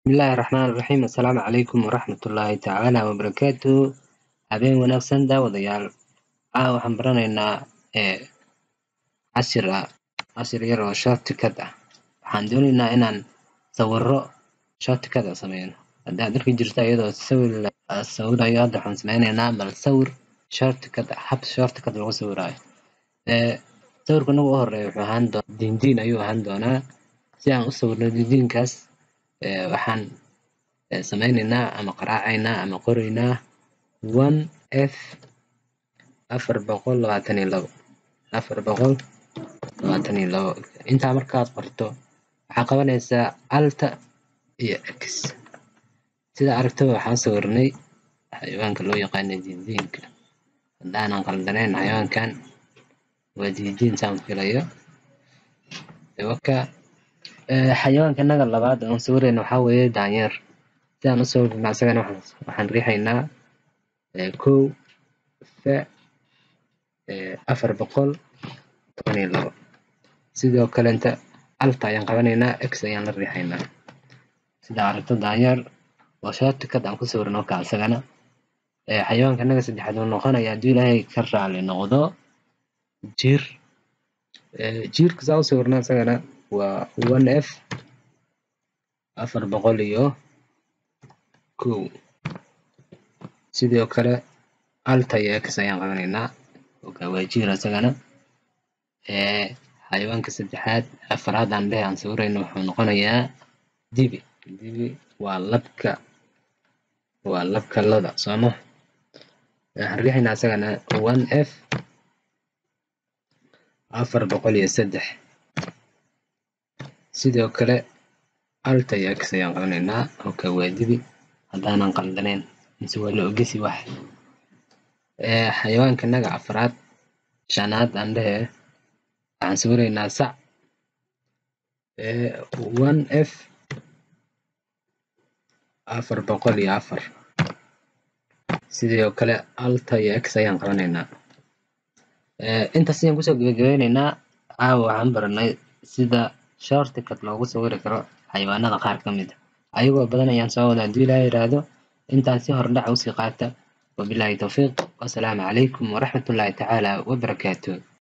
بسم الله الرحمن الرحيم. السلام عليكم ورحمة الله تعالى وبركاته. habeen wanaagsan daawadayaal. waxaan baranaynaa cashir yar oo shortcut ah. Waxaan doonaynaa inaan sawiro shortcut ah sameyno. Haddii aad arki jirto iyadoo sawirayo hadda waxaan sameynaynaa bal sawir shortcut ah, hab shortcut lagu sawirayo. Sawirka ugu horeeya wuxuu ahaan doonaa diin ayuu ahaan doonaa. Si aan u sawirno diinkaas waxaan sameynaynaa ama qaraacaynaa ama qoraynaa 1F 422 intaa markaad qorto waxaa qabanaysaa Alt iyo X. sida aragtida waxaan sawirnay xayawaanka loo yaqaano diinka. haddaanan qaldanayn xayawaankan waa diin saan filayo. xayawaanka naga labaad aan sawirayno waxaa weeye daanyeer. si aan u sawirno asagana waxaan riixaynaa 422 sidoo kalenta Alt ayaan qabanaynaa, X ayaan la riixaynaa. sida aragto daanyeer waa shortcut aan ku sawirno ka asagana. xayawaanka naga saddexaad uu noqonaya haddii Ilaahay ka raali noqdo jiir. jiirka saa u sawirno asagana waa 1F 401 sidoo kale Alt iyo X ayaan qabanaynaa. waa jiir asagana. xayawaanka saddexaad afraad aan sawirayno wuxuu noqonayaa dibi. waa labka lo'da sooma. waxaan riixaynaa asagana 1F 403 sidoo kale Alt iyo X ayaan qabanaynaa. waa dibi haddaanan qaldanayn mise waa la ogeysi wax. xayawaanka naga afraad shanaad aan dhehe waxaan sawiraynaa sac. 1F 404 sidoo kale Alt iyo X ayaan qabanaynaa. intaas ayaan kusoo gabagabeynaynaa. caawa waxaan baranay sida shortcut loogu sawiri karo xayawaanada qaar ka mid ah. ayagoo badan ayaan soo wadaa haddii Ilaahay yiraahdo. intaan si hordhac usii qaata. wabilaahi tawfiiq. wassalaamu calaykum waraxmatullaahi tacaala wabarakaatuh.